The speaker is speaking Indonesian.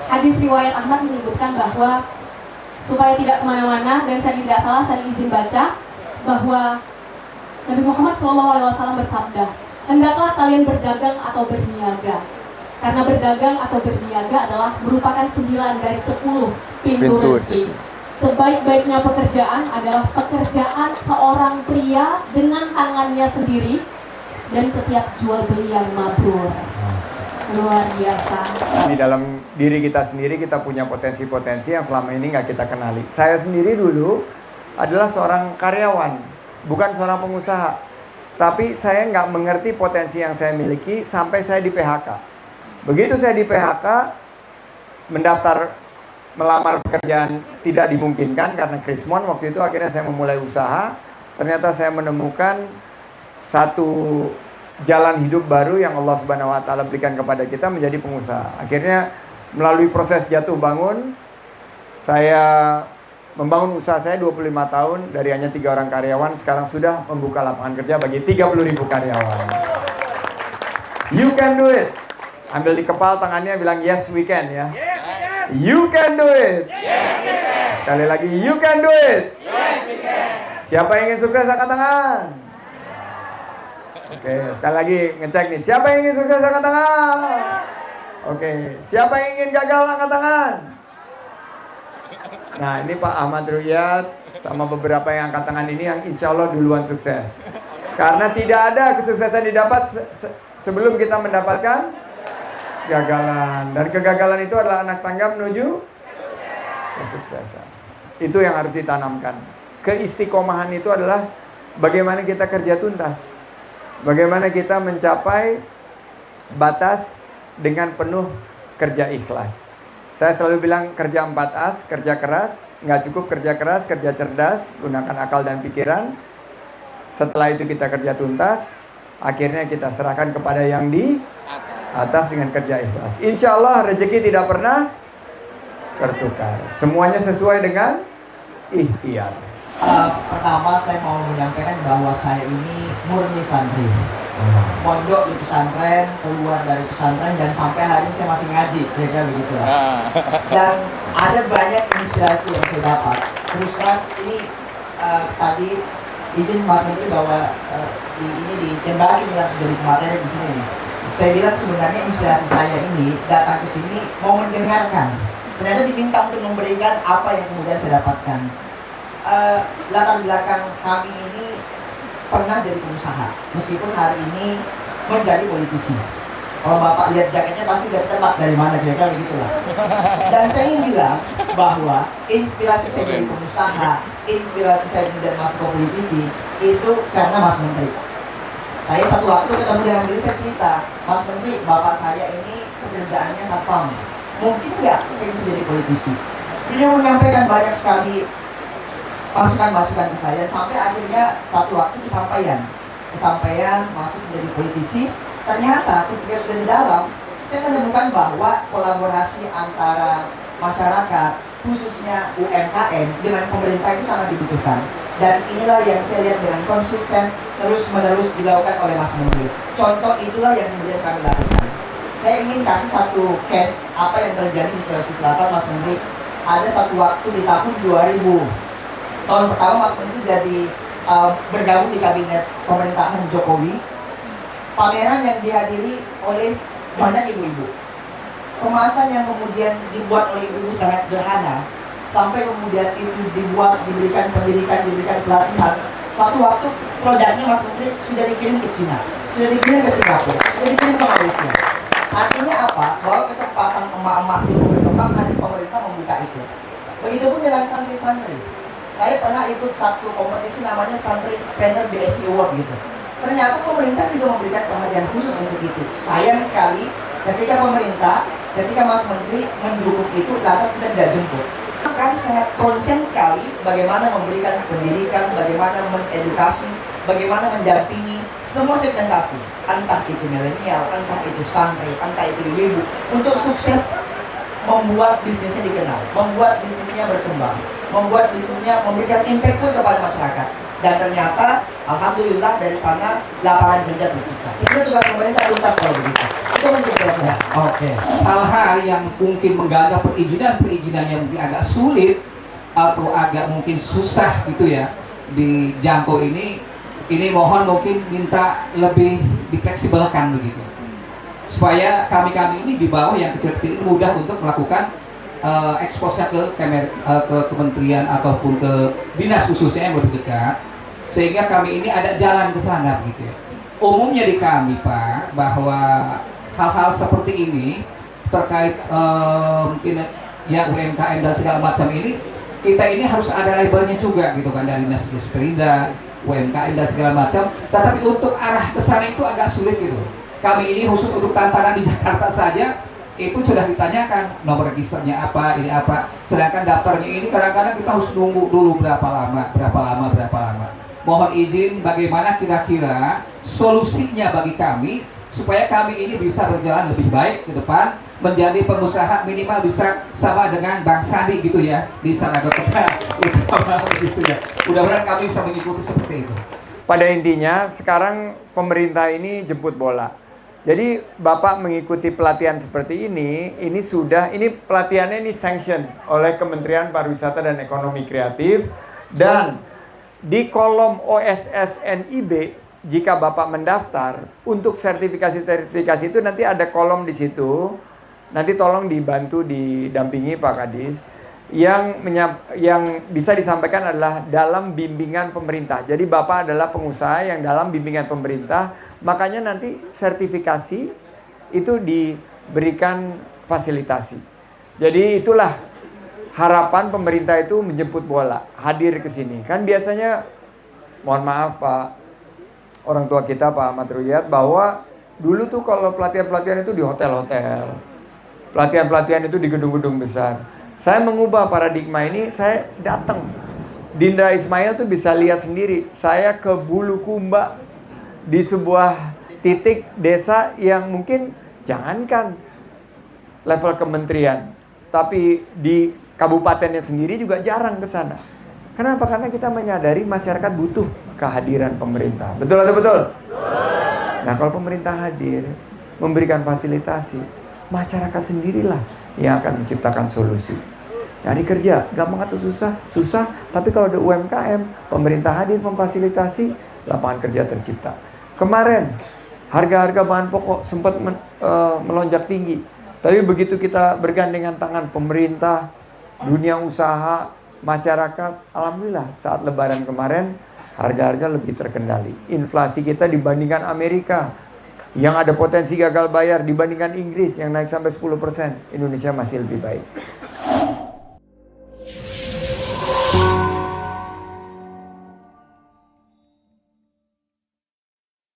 hadis riwayat Ahmad menyebutkan bahwa supaya tidak kemana-mana, dan saya tidak salah, saya izin baca bahwa Nabi Muhammad SAW bersabda, hendaklah kalian berdagang atau berniaga, karena berdagang atau berniaga adalah merupakan 9 dari 10 pintu rezeki. Sebaik-baiknya pekerjaan adalah pekerjaan seorang pria dengan tangannya sendiri, dan setiap jual beli yang mabrur. Luar biasa. Di dalam diri kita sendiri kita punya potensi-potensi yang selama ini nggak kita kenali. Saya sendiri dulu adalah seorang karyawan, bukan seorang pengusaha. Tapi saya nggak mengerti potensi yang saya miliki sampai saya di PHK. Begitu saya di PHK, mendaftar melamar pekerjaan tidak dimungkinkan karena krismon. Waktu itu akhirnya saya memulai usaha. Ternyata saya menemukan satu jalan hidup baru yang Allah Subhanahu wa taala berikan kepada kita, menjadi pengusaha. Akhirnya melalui proses jatuh bangun, saya membangun usaha saya 25 tahun dari hanya 3 orang karyawan, sekarang sudah membuka lapangan kerja bagi 30.000 karyawan. You can do it. Ambil di kepala tangannya, bilang yes we can ya. Yes, we can. You can do it. Yes, we can. Sekali lagi, you can do it. Yes, we can. Siapa yang ingin sukses angkat tangan? Oke, sekali lagi ngecek nih. Siapa yang ingin sukses angkat tangan? Oke, siapa yang ingin gagal angkat tangan? Nah, ini Pak Ahmad Ruyat sama beberapa yang angkat tangan ini yang insya Allah duluan sukses. Karena tidak ada kesuksesan didapat sebelum kita mendapatkan kegagalan. Dan kegagalan itu adalah anak tangga menuju kesuksesan. Itu yang harus ditanamkan. Keistiqomahan itu adalah bagaimana kita kerja tuntas. Bagaimana kita mencapai batas dengan penuh kerja ikhlas. Saya selalu bilang kerja 4As, kerja keras, nggak cukup kerja keras, kerja cerdas, gunakan akal dan pikiran. Setelah itu kita kerja tuntas, akhirnya kita serahkan kepada yang di atas dengan kerja ikhlas. Insya Allah rezeki tidak pernah tertukar. Semuanya sesuai dengan ikhtiar. Pertama saya mau menyampaikan bahwa saya ini murni santri. Pondok di pesantren, keluar dari pesantren, dan sampai hari ini saya masih ngaji, kira-kira begitu lah. Dan ada banyak inspirasi yang saya dapat. Terus terang ini tadi izin Mas Menteri bahwa ini ditembaki yang sudah di materi di sini nih. Saya bilang sebenarnya inspirasi saya ini datang ke sini mau mendengarkan. Ternyata diminta untuk memberikan apa yang kemudian saya dapatkan. Latar belakang kami ini pernah jadi pengusaha, meskipun hari ini menjadi politisi. Kalau Bapak lihat jaketnya pasti udah ketebak dari mana, kira-kira begitulah. Dan saya ingin bilang bahwa inspirasi saya jadi pengusaha, inspirasi saya kemudian masuk ke politisi itu karena Mas Menteri. Saya satu waktu ketemu dengan beliau, saya cerita, Mas Menteri, Bapak saya ini pekerjaannya satpam, mungkin nggak saya bisa jadi politisi. Beliau menyampaikan banyak sekali masukan-masukan ke saya, sampai akhirnya satu waktu kesampaian masuk menjadi politisi. Ternyata ketika sudah di dalam, saya menemukan bahwa kolaborasi antara masyarakat, khususnya UMKM, dengan pemerintah itu sangat dibutuhkan. Dan inilah yang saya lihat dengan konsisten terus-menerus dilakukan oleh Mas Menteri. Contoh itulah yang kemudian kami lakukan. Saya ingin kasih satu case apa yang terjadi di Sulawesi Selatan, Mas Menteri. Ada satu waktu di tahun 2000. Tahun pertama Mas Menteri jadi bergabung di kabinet pemerintahan Jokowi. Pameran yang dihadiri oleh banyak ibu-ibu. Kemasan yang kemudian dibuat oleh ibu-ibu sangat sederhana. Sampai kemudian itu dibuat, diberikan pendidikan, diberikan pelatihan. Satu waktu produknya Mas Menteri sudah dikirim ke Cina, sudah dikirim ke Singapura, sudah dikirim ke Malaysia. Artinya apa? Bahwa kesempatan emak-emak itu berkembang, hari pemerintah membuka itu. Begitupun dengan santri-santri. Saya pernah ikut satu kompetisi namanya Santri Planner BSI Award gitu. Ternyata pemerintah juga memberikan perhatian khusus untuk itu. Sayang sekali ketika Mas Menteri mendukung itu, lantas kita tidak jemput. Kami sangat konsen sekali bagaimana memberikan pendidikan, bagaimana mengedukasi, bagaimana mendampingi semua segmentasi, entah itu milenial, entah itu santri, entah itu ibu, untuk sukses membuat bisnisnya dikenal, membuat bisnisnya berkembang, membuat bisnisnya memberikan impactful kepada masyarakat. Dan ternyata, alhamdulillah dari sana lapangan kerja tercipta. Sehingga tugas pemerintah tuntas kalau begitu. Itu menjadi Oke. Hal-hal yang mungkin mengganggu perizinan yang mungkin agak sulit atau agak mungkin susah gitu ya dijangkau ini mohon mungkin minta lebih difleksibelkan begitu. Supaya kami ini di bawah yang kecil-kecil ini mudah untuk melakukan eksposnya ke kementerian ataupun ke dinas khususnya yang lebih dekat, sehingga kami ini ada jalan ke sana gitu ya. Umumnya di kami Pak, bahwa hal-hal seperti ini terkait mungkin ya UMKM dan segala macam ini, kita ini harus ada labelnya juga gitu kan, dari dinas Perindah, UMKM dan segala macam. Tetapi untuk arah ke sana itu agak sulit gitu. Kami ini khusus untuk tantangan di Jakarta saja itu sudah ditanyakan nomor registernya apa, ini apa. Sedangkan daftarnya ini kadang-kadang kita harus nunggu dulu berapa lama. Mohon izin, bagaimana kira-kira solusinya bagi kami supaya kami ini bisa berjalan lebih baik ke depan, menjadi pengusaha minimal bisa sama dengan Bang Sandi gitu ya di Saragota utama gitu ya. Mudah-mudahan kami bisa mengikuti seperti itu. Pada intinya sekarang pemerintah ini jemput bola. Jadi Bapak mengikuti pelatihan seperti ini pelatihannya ini sanction oleh Kementerian Pariwisata dan Ekonomi Kreatif, dan di kolom OSSNIB jika Bapak mendaftar untuk sertifikasi itu nanti ada kolom di situ. Nanti tolong dibantu didampingi Pak Kadis. Yang bisa disampaikan adalah dalam bimbingan pemerintah. Jadi Bapak adalah pengusaha yang dalam bimbingan pemerintah, makanya nanti sertifikasi itu diberikan fasilitasi. Jadi itulah harapan pemerintah itu menjemput bola, hadir ke sini. Kan biasanya, mohon maaf Pak, orang tua kita Pak Ahmad Ruyat, bahwa dulu tuh kalau pelatihan-pelatihan itu di hotel-hotel, pelatihan-pelatihan itu di gedung-gedung besar. Saya mengubah paradigma ini, saya datang. Dinda Ismail tuh bisa lihat sendiri, saya ke Bulukumba di sebuah titik desa yang mungkin jangankan level kementerian, tapi di kabupatennya sendiri juga jarang ke sana. Kenapa? Karena kita menyadari masyarakat butuh kehadiran pemerintah. Betul atau betul? Nah, kalau pemerintah hadir, memberikan fasilitasi, masyarakat sendirilah yang akan menciptakan solusi. Cari kerja, gampang atau susah? Susah. Tapi kalau ada UMKM, pemerintah hadir memfasilitasi, lapangan kerja tercipta. Kemarin, harga-harga bahan pokok sempat melonjak tinggi. Tapi begitu kita bergandengan tangan pemerintah, dunia usaha, masyarakat, alhamdulillah saat lebaran kemarin, harga-harga lebih terkendali. Inflasi kita dibandingkan Amerika yang ada potensi gagal bayar, dibandingkan Inggris yang naik sampai 10%, Indonesia masih lebih baik.